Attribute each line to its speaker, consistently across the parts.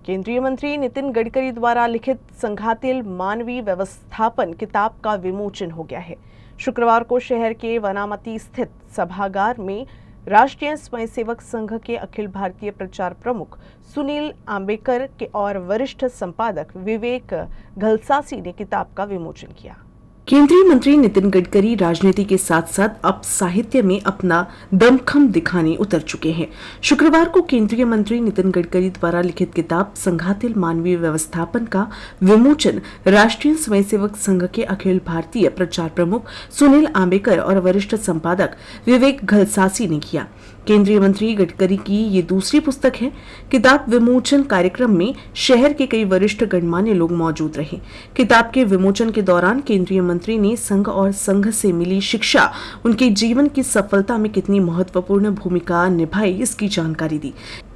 Speaker 1: केंद्रीय मंत्री नितिन गडकरी द्वारा लिखित संघातील मानवी व्यवस्थापन किताब का विमोचन हो गया है। शुक्रवार को शहर के वनामती स्थित सभागार में राष्ट्रीय स्वयंसेवक संघ के अखिल भारतीय प्रचार प्रमुख सुनील आंबेकर के और वरिष्ठ संपादक विवेक घलसासी ने किताब का विमोचन किया। केंद्रीय मंत्री नितिन गडकरी राजनीति के साथ साथ अब साहित्य में अपना दमखम दिखाने उतर चुके हैं। शुक्रवार को केंद्रीय मंत्री नितिन गडकरी द्वारा लिखित किताब संघातील मानवीय व्यवस्थापन का विमोचन राष्ट्रीय स्वयंसेवक संघ के अखिल भारतीय प्रचार प्रमुख सुनील आंबेकर और वरिष्ठ संपादक विवेक घलसासी ने किया। केंद्रीय मंत्री गडकरी की ये दूसरी पुस्तक है। किताब विमोचन कार्यक्रम में शहर के कई वरिष्ठ गणमान्य लोग मौजूद रहे। किताब के विमोचन के दौरान केंद्रीय मंत्री ने संघ और संघ से मिली शिक्षा उनके जीवन की सफलता में कितनी महत्वपूर्ण भूमिका निभाई इसकी जानकारी दी।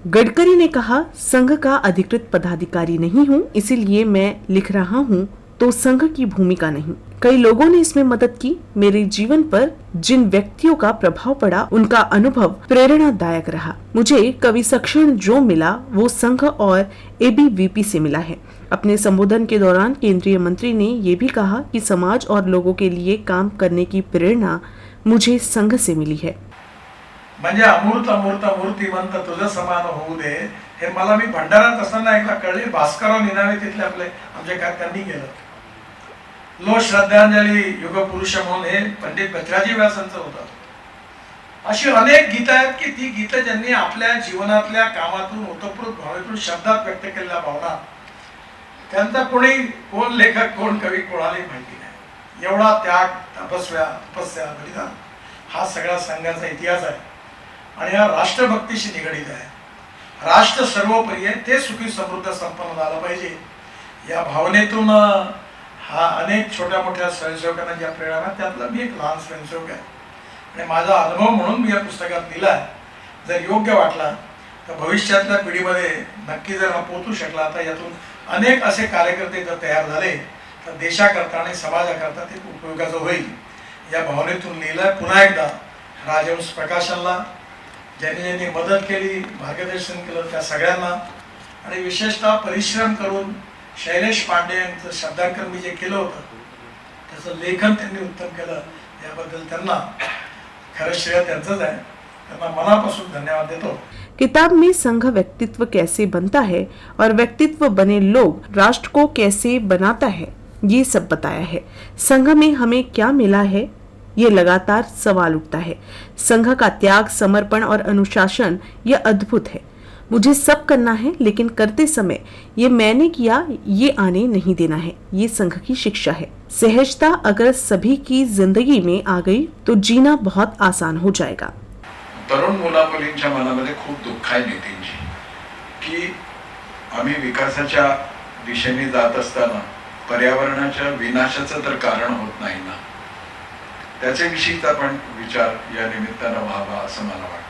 Speaker 1: गडकरी ने कहा, संघ का अधिकृत पदाधिकारी नहीं हूं, इसीलिए मैं लिख रहा हूं तो संघ की भूमिका नहीं। कई लोगों ने इसमें मदद की। मेरे जीवन पर जिन व्यक्तियों का प्रभाव पड़ा उनका अनुभव प्रेरणादायक रहा। मुझे कवि सक्षण जो मिला वो संघ और एबीवीपी से मिला है। अपने संबोधन के दौरान केंद्रीय मंत्री ने ये भी कहा कि समाज और लोगों के लिए काम करने की प्रेरणा मुझे संघ से मिली है।
Speaker 2: म्हणजे अमूर्त अमूर्त मूर्तिमंत तुझं समान होऊ दे हे मला मी भंडारात असताना एकदा कळले। भास्करराव निनावे तिथले आपले आमचे त्यांनी केलं। लो श्रद्धांजली युग पुरुष म्हणून हे पंडित बचराजी व्यासांचं होतं। अशी अनेक गीत आहेत की ती गीत ज्यांनी आपल्या जीवनातल्या कामातून ओतप्रोत भावनेतून शब्दात व्यक्त केलेल्या भावना त्यांचा कोण लेखक कोण कवी कोणालाही माहिती नाही। एवढा त्याग तपस्या बलिदान हा सगळा संघाचा इतिहास आहे आणि हा राष्ट्रभक्तीशी निगडीत आहे। राष्ट्र सर्वोपरी आहे, ते सुखी समृद्ध संपन्न झालं पाहिजे या भावनेतून हा अनेक छोट्या मोठ्या स्वयंसेवकांना ज्या प्रेरणा त्यातला मी एक लहान स्वयंसेवक आहे आणि माझा अनुभव म्हणून मी या पुस्तकात दिला आहे। जर योग्य वाटला तर भविष्यातल्या पिढीमध्ये नक्की जर हा पोहोचू शकला तर यातून अनेक असे कार्यकर्ते जर तयार झाले तर देशाकरता आणि समाजाकरता ते उपयोगाचं होईल या भावनेतून लिहिलं आहे। पुन्हा एकदा राजहंस प्रकाशनला ज्यांनी मदत केली, मार्गदर्शन केलं त्या सगळ्यांना आणि विशेषतः परिश्रम करून शैलेश पांडे यांचं शब्दांकन मी जे केलं होतं त्याचं लेखन त्यांनी उत्तम केलं याबद्दल त्यांना खरं श्रेय त्यांचंच आहे। त्यांना मनापासून धन्यवाद देतो।
Speaker 1: किताब में संघ व्यक्तित्व कैसे बनता है और व्यक्तित्व बने लोग राष्ट्र को कैसे बनाता है ये सब बताया है। संघ में हमें क्या मिला है ये लगातार सवाल उठता है। संघ का त्याग, समर्पण और अनुशासन ये अद्भुत है। मुझे सब करना है लेकिन करते समय ये मैंने किया ये आने नहीं देना है। ये संघ की शिक्षा है। सहजता अगर सभी की जिंदगी में आ गई तो जीना बहुत आसान हो जाएगा।
Speaker 3: तरुण मुला मुलींच्या मनामध्ये खूप दुःख आहे नितीनजी की आम्ही विकासाच्या दिशेने जात असताना पर्यावरणाच्या विनाशाचं तर कारण होत नाही ना, त्याच्याविषयीचा पण विचार या निमित्तानं व्हावा असं मला वाटतं।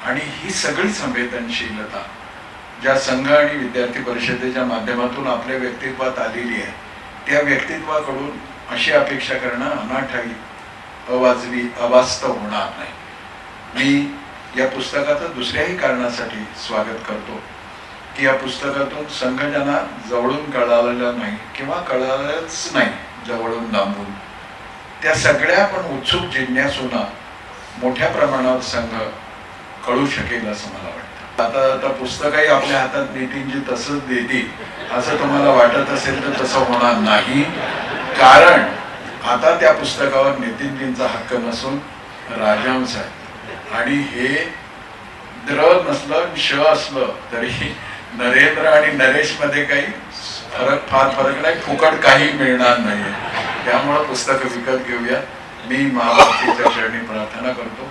Speaker 3: आणि ही सगळी संवेदनशीलता ज्या संघ आणि विद्यार्थी परिषदेच्या माध्यमातून आपल्या व्यक्तित्वात आलेली आहे त्या व्यक्तित्वाकडून अशी अपेक्षा करणं अनाठाई, अवाजवी, अवास्तव होणार नाही। मी या पुस्तकाचं दुसऱ्याही कारणासाठी स्वागत करतो की या पुस्तकातून संघ ज्यांना जवळून कळालेला नाही किंवा कळालंच नाही जवळून लांबून त्या सगळ्या पण उत्सुक जिज्ञासूंना मोठ्या प्रमाणावर संघ कळू शकेल असं मला वाटतं। आता पुस्तकही आपल्या हातात नितीनजी तसंच देतील असं तुम्हाला वाटत असेल तर तसं होणार नाही, कारण आता त्या पुस्तकावर नितीनजींचा हक्क नसून राजहंस आहे आणि हे द्र नसलं श असलं तरी नरेंद्र आणि नरेश मध्ये काही फार फरक नाही, फुकट काही मिळणार नाही। त्यामुळे पुस्तक विकत घेऊया। मी महाभारतीच्या चरणी प्रार्थना करतो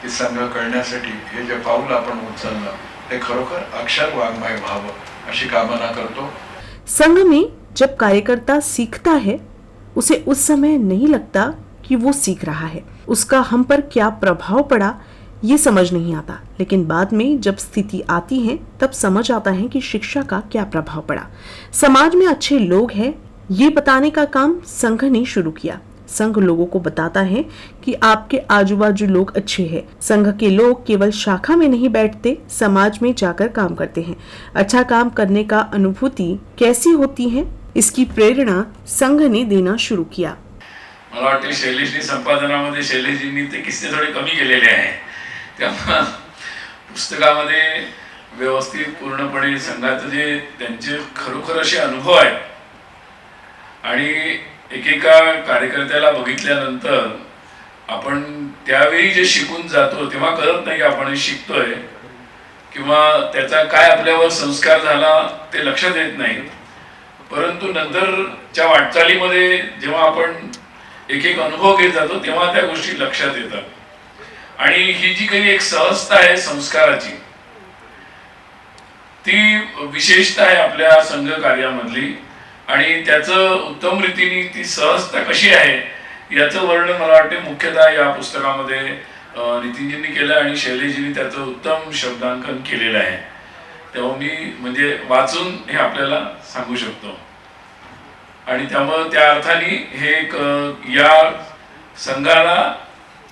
Speaker 3: की संघ कळण्यासाठी हे जे पाऊल आपण उचललं ते खरोखर अक्षर वाङ्मय व्हावं अशी कामना करतो।
Speaker 1: संघ में जब कार्यकर्ता सीखता है उसे उस समय नहीं लगता कि वो सीख रहा है, उसका हम पर क्या प्रभाव पड़ा ये समझ नहीं आता, लेकिन बाद में जब स्थिति आती है तब समझ आता है कि शिक्षा का क्या प्रभाव पड़ा। समाज में अच्छे लोग हैं ये बताने का काम संघ ने शुरू किया। संघ लोगों को बताता है कि आपके आजू बाजू लोग अच्छे हैं। संघ के लोग केवल शाखा में नहीं बैठते, समाज में जाकर काम करते हैं। अच्छा काम करने का अनुभूति कैसी होती है, इसकी प्रेरणा संघ ने देना शुरू किया।
Speaker 4: मला वाटते शैलेशनी संपादनामध्ये शैलेशजींनी ते किस्से थोडे कमी केलेले आहे, त्यामुळे पुस्तकामध्ये व्यवस्थित पूर्णपणे संघाचे जे त्यांचे खरोखर असे अनुभव आहेत आणि एकेका कार्यकर्त्याला बघितल्यानंतर आपण त्यावेळी जे शिकून जातो तेव्हा कळत नाही की आपण शिकतोय किंवा त्याचा काय आपल्यावर संस्कार झाला ते लक्षात येत नाही, परंतु नंतरच्या वाटचालीमध्ये जेव्हा आपण एक एक अनुभव घेत जातो तेव्हा त्या गोष्टी लक्षात येतात। आणि ही जी काही एक सहजता आहे संस्काराची, ती विशेषता आहे आपल्या संघ कार्यामधली आणि त्याचं उत्तम रीतीने ती सहजता कशी आहे याचं वर्णन मला वाटते मुख्यतः या पुस्तकामध्ये नितीनजींनी केलं आणि शैलेशजींनी त्याचं उत्तम शब्दांकन केलेलं आहे। तेव्हा मी म्हणजे वाचून हे आपल्याला सांगू शकतो आणि त्यामुळे त्या अर्थाने हे एक या संघाला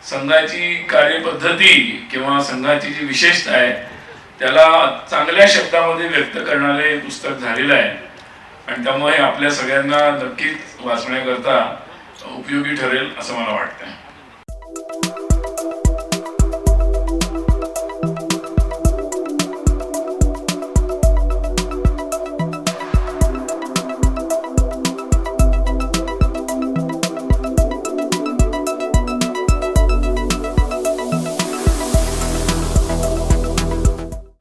Speaker 4: संघाची कार्यपद्धती किंवा संघाची जी विशेषता आहे त्याला चांगल्या शब्दामध्ये व्यक्त करणारे पुस्तक झालेलं आहे आणि त्यामुळे आपल्या सगळ्यांना नक्कीच वाचण्याकरता उपयोगी ठरेल असं मला वाटतं।